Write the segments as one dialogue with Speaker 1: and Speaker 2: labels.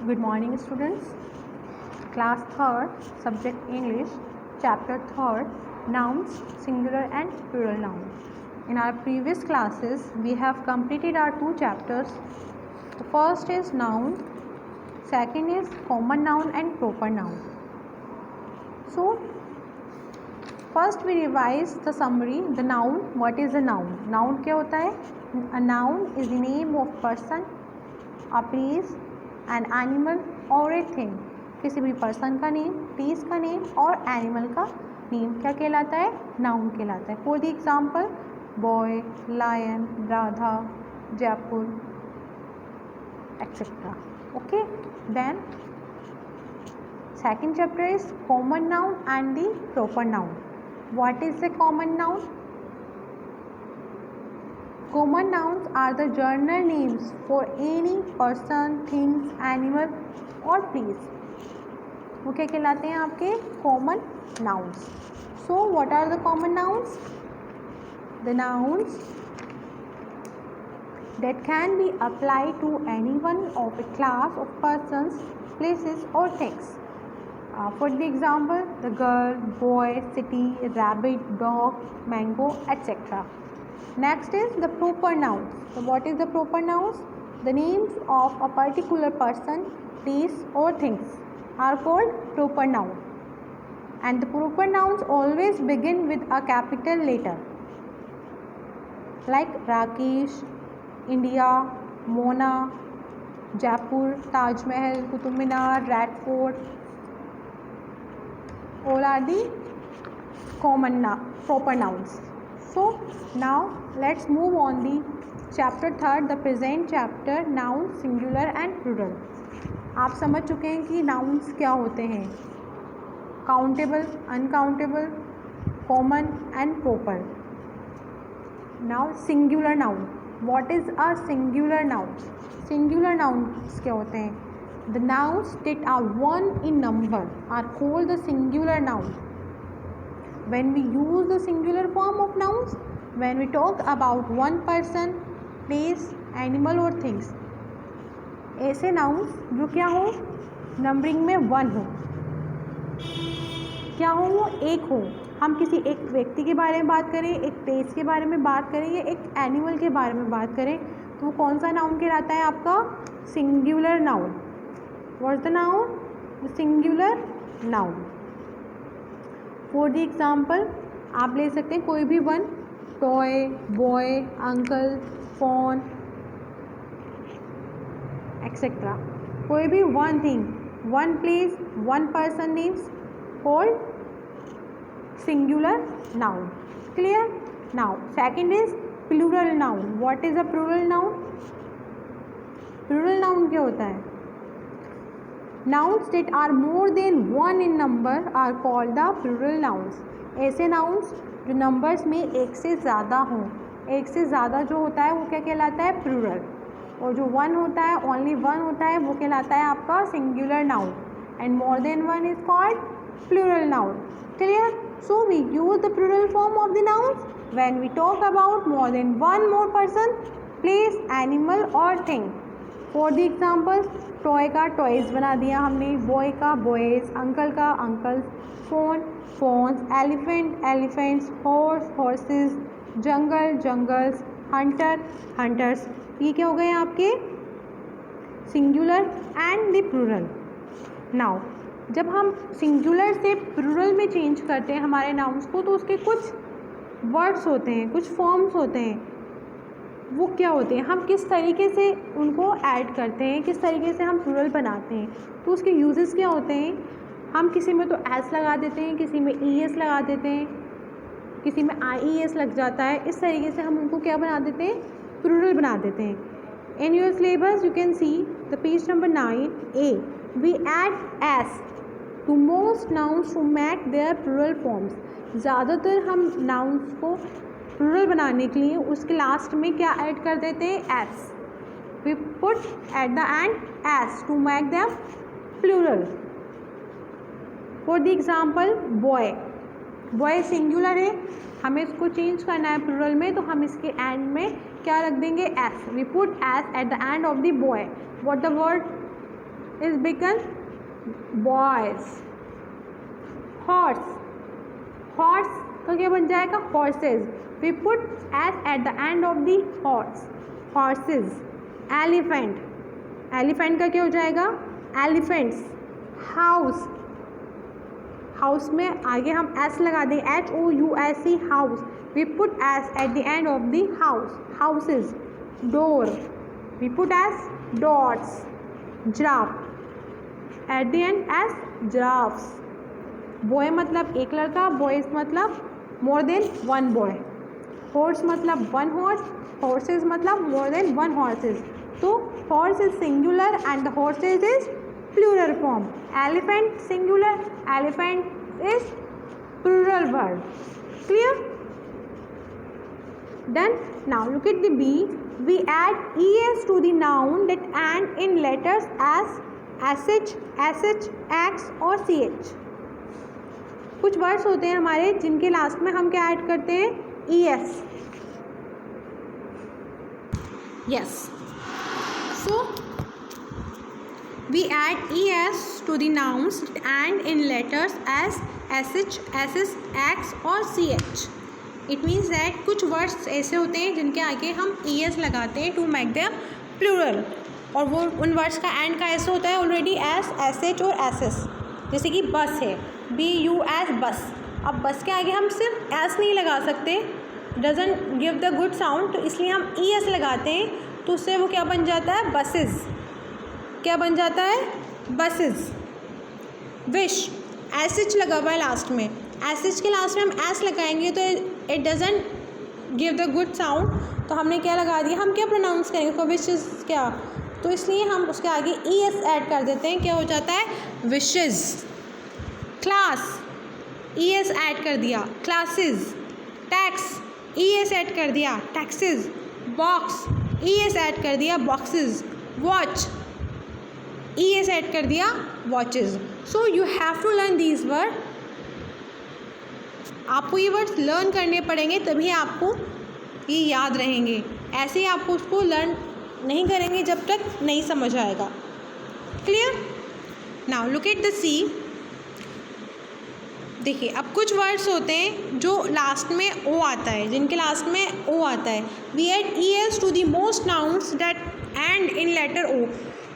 Speaker 1: Good morning, students. Class 3rd, subject English, chapter 3rd, nouns, singular and plural noun. In our previous classes, we have completed our two chapters. The first is noun, second is common noun and proper noun. So, first we revise the summary. The noun, what is a noun? Noun क्या होता है? A noun is the name of person, a place, an animal और a thing. किसी भी person का name, place का name और animal का नेम क्या कहलाता है? नाउन कहलाता है. For the example, boy, lion, Radha, Jaipur, etcetera. Okay, then second chapter is common noun and the proper noun. What is a common noun? Common nouns are the general names for any person, things, animal or place. वो क्या कहलाते हैं आपके? common nouns. So what are the common nouns? The nouns that can be applied to anyone of a class of persons, places or things. For the example, the girl, boy, city, rabbit, dog, mango, etc. Next is the proper nouns. So what is the proper nouns? The names of a particular person, place or things are called proper noun. And the proper nouns always begin with a capital letter. Like Rakesh, India, Mona, Jaipur, Taj Mahal, Qutub Minar, Red Fort. All are the proper nouns. So now let's move on the chapter 3rd, the present chapter, noun, singular and plural. आप समझ चुके हैं कि nouns क्या होते हैं? Countable, uncountable, common and proper. Now singular noun. What is a singular noun? Singular nouns क्या होते हैं? The nouns that are one in number are called the singular noun. When we use the singular form of nouns, when we talk about one person, place, animal or things, ऐसे nouns जो क्या हो? Numbering में 1 हो. क्या हो? वो एक हो. हम किसी एक व्यक्ति के बारे में बात करें, एक प्लेस के बारे में बात करें या एक एनिमल के बारे में बात करें, तो वो कौन सा नाउन कहलाता है आपका? Singular noun. What's the noun? The singular noun. For the example, आप ले सकते हैं कोई भी one, toy, boy, uncle, phone, etcetera. कोई भी one thing, one place, one person names called singular noun. Clear? Now second is plural noun. What is a plural noun? Plural noun क्या होता है? Nouns that are more than one in number are called the plural nouns. ऐसे nouns जो numbers में एक से ज़्यादा हों, एक से ज़्यादा जो होता है वो क्या कहलाता है? plural. और जो one होता है, only one होता है, वो कहलाता है आपका singular noun. And more than one is called plural noun. Clear? So we use the plural form of the nouns when we talk about more than one more person, place, animal or thing. For the example, toy का toys बना दिया हमने, boy का boys, uncle का uncles, phone phones, elephant elephants, horse horses, jungle jungles, hunter hunters. ये क्या हो गए आपके? Singular and the plural. Now जब हम सिंगुलर से प्लूरल में चेंज करते हैं हमारे नाउन्स को, तो उसके कुछ वर्ड्स होते हैं, कुछ फॉर्म्स होते हैं. वो क्या होते हैं? हम किस तरीके से उनको ऐड करते हैं, किस तरीके से हम प्लूरल बनाते हैं, तो उसके यूजेस क्या होते हैं? हम किसी में तो एस लगा देते हैं, किसी में ई एस लगा देते हैं, किसी में आई ई एस लग जाता है. इस तरीके से हम उनको क्या बना देते हैं? प्लूरल बना देते हैं. In your syllabus you can see the page number 9A. We add S to most nouns to make their plural forms. ज़्यादातर हम नाउन्स को प्लूरल बनाने के लिए उसके लास्ट में क्या ऐड कर देते हैं? S. We put at the end S to make them plural. For the example, boy. Boy singular है, हमें इसको चेंज करना है प्लूरल में, तो हम इसके एंड में क्या रख देंगे? S. We put S at the end of the boy. What the word is become boys. Horse, horse का क्या बन जाएगा? Horses. We put S at the end of the horse, horses. Elephant, elephant का क्या हो जाएगा? Elephants. House, house में आगे हम एस लगा दें, HOUSE, house. We put S at the end of the house, houses. Door, we put S, dots. Giraffe, at the end S, giraffes. Boy मतलब एक लड़का, बॉयज मतलब more than one boy. Horse मतलब one horse, horses मतलब more than one horses. तो horse is singular and the horses is plural form. Elephant singular, elephant is plural word. Clear? Done. Now look at the B. We add es to the noun that end in letters as sh, sh, x और ch. कुछ words होते हैं हमारे जिनके last में हम क्या add करते हैं? es. Yes. So we add es to the nouns that end in letters as sh, ss, x और ch. इट मीन्स दैट कुछ वर्ड्स ऐसे होते हैं जिनके आगे हम ES लगाते हैं टू मेक देम प्लूरल, और वो उन वर्ड्स का एंड का ऐसे होता है ऑलरेडी एस, SH और SS। जैसे कि बस है, BUS, बस। अब बस के आगे हम सिर्फ एस नहीं लगा सकते, doesn't give the good sound, तो इसलिए हम ES लगाते हैं, तो उससे वो क्या बन जाता है? बसेस। क्या बन जाता है? बसेस। विश, SH लगा हुआ है लास्ट में, SH के लास्ट में हम एस लगाएंगे तो it doesn't give the good sound, तो हमने क्या लगा दिया? हम क्या प्रोनाउंस करेंगे? फॉर विशेस क्या? तो इसलिए हम उसके आगे ES ऐड कर देते हैं। क्या हो जाता है? विशेस। क्लास, ES ऐड कर दिया, क्लासेस। टैक्स, ES ऐड कर दिया, टैक्सेस। बॉक्स, ES ऐड कर दिया, बॉक्सेस। वॉच, ES ऐड कर दिया, watches. So you have to learn these word. आपको ये वर्ड्स लर्न करने पड़ेंगे तभी आपको ये याद रहेंगे, ऐसे ही आपको उसको लर्न नहीं करेंगे जब तक नहीं समझ आएगा। Clear? Now look at the C. देखिए, अब कुछ वर्ड्स होते हैं जो लास्ट में ओ आता है, जिनके लास्ट में ओ आता है। We add ES to the most nouns that end in letter O.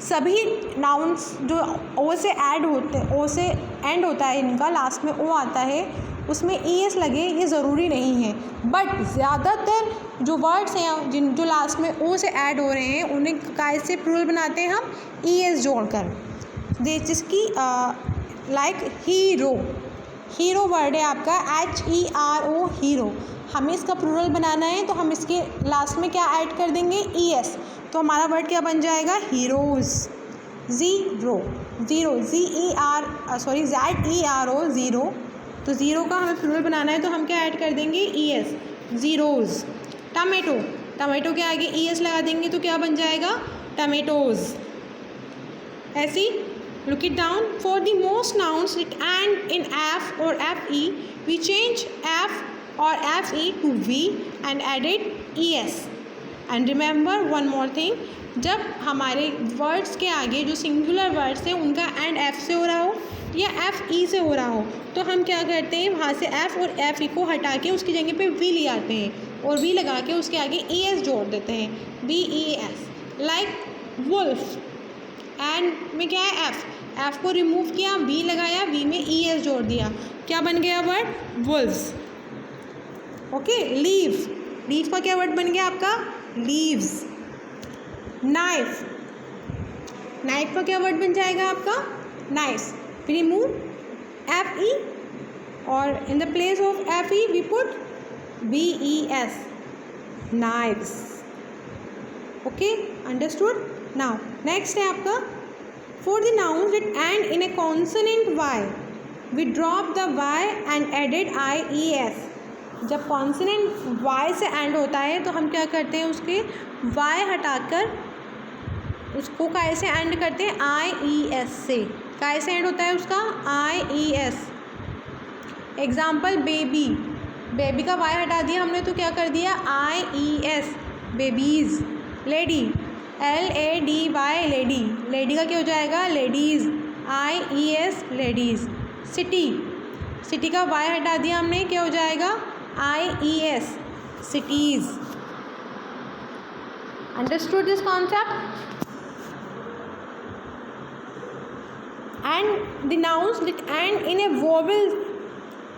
Speaker 1: सभी नाउन्स जो ओ से ऐड होते हैं, ओ से एंड होता है, इनका लास्ट में ओ आता है, उसमें ES लगे ये ज़रूरी नहीं है, बट ज़्यादातर जो वर्ड्स हैं जो लास्ट में ओ से ऐड हो रहे हैं उन्हें कैसे प्लूरल बनाते हैं हम? ES जोड़कर। जिसकी लाइक हीरो, हीरो वर्ड है आपका, HERO, हीरो। हमें इसका प्लूरल बनाना है तो हम इसके लास्ट में क्या ऐड कर देंगे? ES। तो हमारा वर्ड क्या बन जाएगा? Heroes. Zero, zero, ZERO, zero. तो ज़ीरो का हमें प्लूरल बनाना है तो हम क्या ऐड कर देंगे? ES, zeros. टमेटो, टमेटो के आगे ES लगा देंगे तो क्या बन जाएगा? टमेटोज़। ऐसी look it down. For the most nouns that end in F or FE, we change F or FE to V and added ES. And remember one more thing, जब हमारे वर्ड्स के आगे जो सिंगुलर वर्ड्स हैं उनका and F से हो रहा हो या FE से हो रहा हो तो हम क्या करते हैं? वहाँ से F और FE को हटा के उसकी जगह पे V ले आते हैं और V लगा के उसके आगे ES जोड़ देते हैं, VES। लाइक वुल्फ, एंड में क्या है? F को रिमूव किया, V लगाया, V में ES जोड़ दिया, क्या बन गया word? Wolves. Okay. Leave, leave का क्या वर्ड बन गया आपका? लीव्स। नाइफ, नाइफ का क्या वर्ड बन जाएगा आपका? नाइफ्स। रिमूव FE और in the place of FE we put VES, knifes. Okay, understood. Now next है आपका for the nouns that end in a consonant Y, we drop the Y and added IES. जब consonant Y से and होता है तो हम क्या करते हैं? उसके Y हटाकर उसको काय से एंड करते हैं? IES से। काय से एंड होता है उसका? IES। एग्जाम्पल बेबी, बेबी का Y हटा दिया हमने तो क्या कर दिया? IES, babies. Lady, LADY lady, lady का क्या हो जाएगा ladies, IES ladies. City, city का Y हटा दिया हमने, क्या हो जाएगा IES cities. Understood this concept? And the nouns end in a vowel,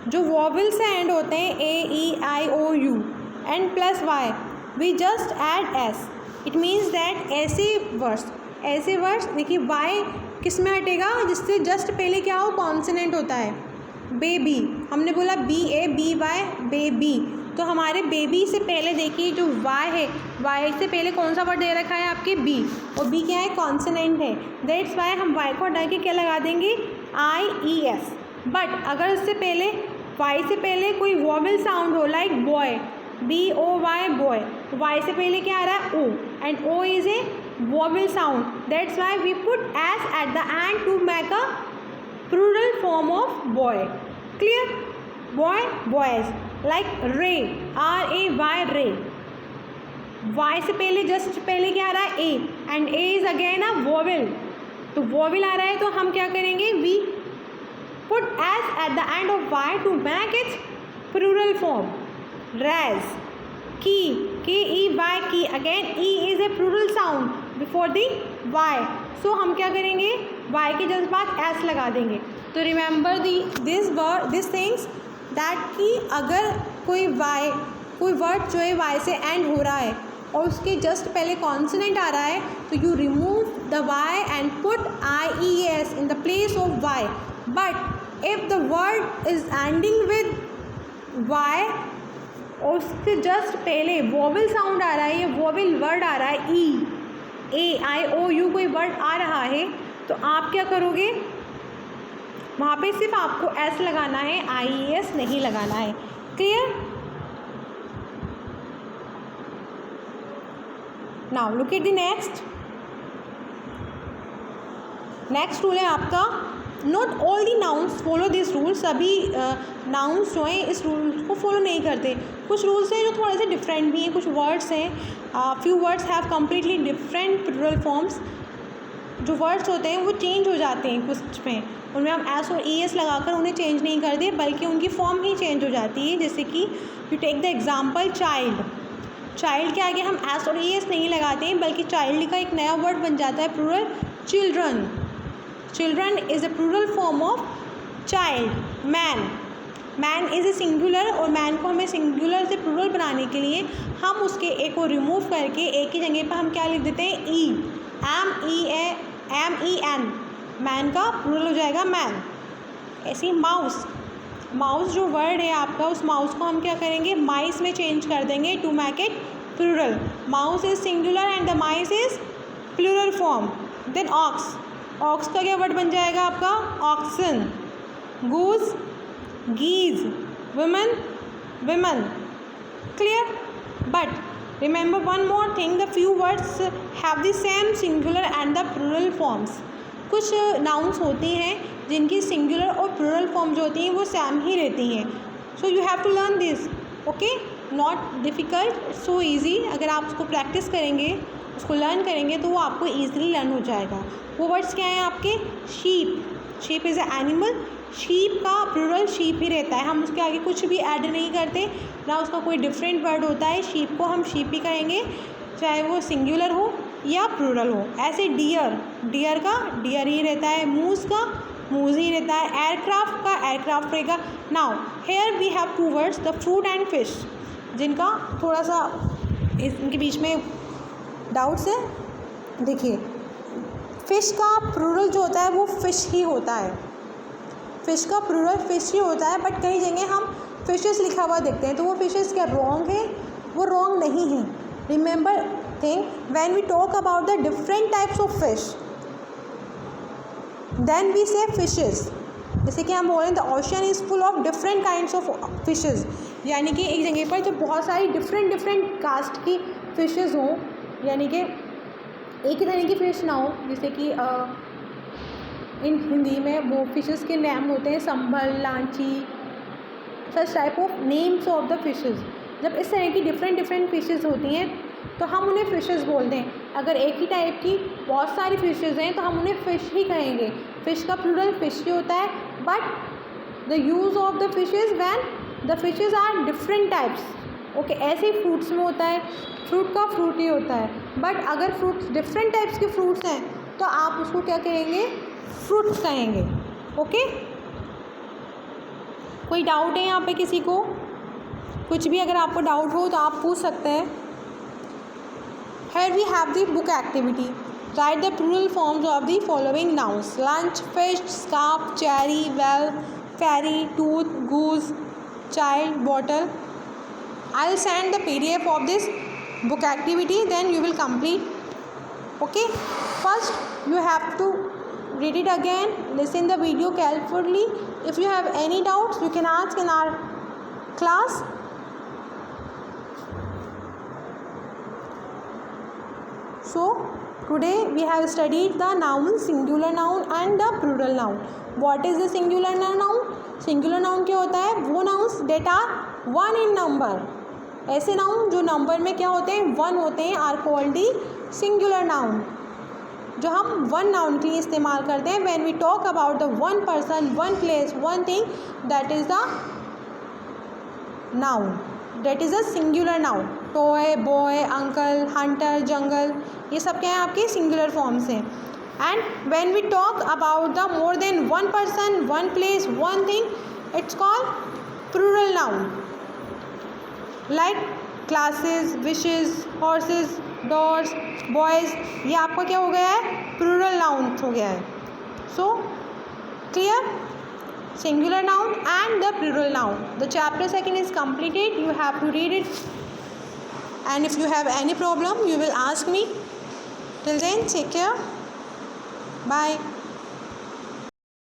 Speaker 1: जो वोवल से एंड होते हैं AEIOU and plus Y, we just add S। It means that ऐसे वर्ड्स देखिए Y किस में हटेगा, जिससे जस्ट पहले क्या हो कॉन्सोनेंट होता है। बेबी, हमने बोला BABY बेबी, तो हमारे बेबी से पहले देखिए जो Y है, Y से पहले कौन सा वर्ड दे रखा है आपके B, और B क्या है कॉन्सोनेंट है। दैट्स वाई हम Y को हटा के क्या लगा देंगे IES। बट अगर उससे पहले Y से पहले कोई वोवल साउंड हो like boy, BOY boy, Y से पहले क्या आ रहा है O, and O is a vowel sound, that's why we put S at the end to make a plural form of boy. Clear? Boy, boys. Like ray, RAY ray. Y से पहले just पहले क्या आ रहा है A, and A is again a vowel, तो vowel आ रहा है तो हम क्या करेंगे we put S at the end of Y to make its plural form. Raz, key, KEY key, again E is a plural sound before the Y, so हम क्या करेंगे Y के जस्ट बाद S लगा देंगे। तो रिमेंबर दिस थिंग्स दैट कि अगर कोई वर्ड जो है Y से एंड हो रहा है और उसके जस्ट पहले कॉन्सोनेंट आ रहा है, तो you remove the Y and put IES in the place of Y। But if the word is ending with Y और उसके जस्ट पहले वोवल साउंड आ रहा है या वोवल वर्ड आ रहा है EAIOU कोई वर्ड आ रहा है, तो आप क्या करोगे वहाँ पे सिर्फ आपको S लगाना है, IES नहीं लगाना है। Clear? Now look at the next rule है आपका, not all the nouns follow this rule. सभी नाउन्स जो हैं इस रूल को फॉलो नहीं करते। कुछ रूल्स हैं जो थोड़े से डिफरेंट भी हैं, कुछ वर्ड्स हैं, few words have completely different plural forms. जो वर्ड्स होते हैं वो चेंज हो जाते हैं कुछ में, उनमें हम S और ES लगाकर उन्हें चेंज नहीं करते, बल्कि उनकी फॉर्म ही चेंज हो जाती है। जैसे कि you take the example child, child के आगे हम S और ES नहीं लगाते हैं, बल्कि चाइल्ड का एक नया वर्ड बन जाता है plural children. Children is a plural form of child. Man, man is a singular, और मैन को हमें सिंगुलर से प्लूरल बनाने के लिए हम उसके ए को रिमूव करके एक की जगह पर हम क्या लिख देते हैं MEN, मैन का प्लूरल हो जाएगा मैन। ऐसे ही माउस, माउस जो वर्ड है आपका, उस माउस को हम क्या करेंगे माइस में चेंज कर देंगे to make it plural. Mouse is singular and the mice is plural form. Then ox, ox का क्या वर्ड बन जाएगा आपका oxen. Goose, geese, woman, women. Clear? But remember one more thing, the few words have the same singular and the plural forms. कुछ nouns होती हैं जिनकी singular और प्लूरल फॉर्म जो होती हैं वो सेम ही रहती हैं। So you have to learn this, okay, not difficult, so easy. अगर आप उसको प्रैक्टिस करेंगे, उसको लर्न करेंगे, तो वो आपको ईजिली लर्न हो जाएगा। वो वर्ड्स क्या हैं आपके, sheep, sheep is a animal, sheep का प्लूरल शीप ही रहता है, हम उसके आगे कुछ भी ऐड नहीं करते, ना उसका कोई डिफरेंट वर्ड होता है। शीप को हम शीप ही कहेंगे, चाहे वो सिंगुलर हो या प्लूरल हो। ऐसे डियर, डियर का डियर ही रहता है, मूस का मूज ही रहता है, एयरक्राफ्ट का एयरक्राफ्ट रहेगा। Now here we have two words, the fruit and fish, जिनका थोड़ा सा इनके बीच में डाउट्स है। देखिए, फ़िश का प्लूरल जो होता है वो फ़िश ही होता है, फ़िश का प्लूरल फ़िश ही होता है, बट कई जगह हम फ़िशेस लिखा हुआ देखते हैं, तो वो फ़िशेस क्या रॉन्ग है? वो रॉन्ग नहीं है। Remember thing, when we talk about the different types of fish, then we say fishes. जैसे कि हम बोल रहे हैं the ocean is full of different kinds of fishes, यानी कि एक जगह पर जब बहुत सारी डिफरेंट कास्ट की फ़िशेस हों, यानी कि एक ही तरह की फ़िश ना हो। जैसे कि इन हिंदी में वो फिशेस के नाम होते हैं संभल, लांची, such type of names of the fishes. जब इस तरह की डिफरेंट फिशेस होती हैं, तो हम उन्हें फिशेस बोलते हैं। अगर एक ही टाइप की बहुत सारी फिशेस हैं तो हम उन्हें फ़िश ही कहेंगे। फ़िश का प्लूरल फिश ही होता है, but the use of the fishes when the fishes are different types. Okay, ऐसे ही फ्रूट्स में होता है, फ्रूट का फ्रूट ही होता है, बट अगर फ्रूट्स डिफरेंट टाइप्स के फ्रूट्स हैं तो आप उसको क्या कहेंगे, फ्रूट्स कहेंगे। ओके, कोई डाउट है यहाँ पे किसी को? कुछ भी अगर आपको डाउट हो तो आप पूछ सकते हैं। Here we have the book activity. Write the plural forms of the following nouns: lunch, fish, scarf, cherry, well, fairy, tooth, goose, child, bottle. I'll send the PDF of this book activity, then you will complete. Okay, first you have to read it again, listen the video carefully. If you have any doubts, you can ask in our class. So today we have studied the noun, singular noun and the plural noun. What is the singular noun? Singular noun क्या होता है? वो nouns that are one in number. ऐसे noun जो number में क्या होते हैं, वन होते हैं, are called the singular noun. जो हम वन नाउन के लिए इस्तेमाल करते हैं, when we talk about the one person, one place, one thing, that is the noun. That is a singular noun. Toy, boy, uncle, hunter, jungle, ये सब क्या है आपके सिंगुलर फॉर्म्स हैं. And when we talk about the more than one person, one place, one thing, it's called plural noun. Like classes, wishes, horses, doors, boys, ये आपका क्या हो गया है, प्लूरल नाउन हो गया है. So clear? Singular noun and the plural noun. The chapter 2 is completed. You have to read it. And if you have any problem, you will ask me. Till then, take care. Bye.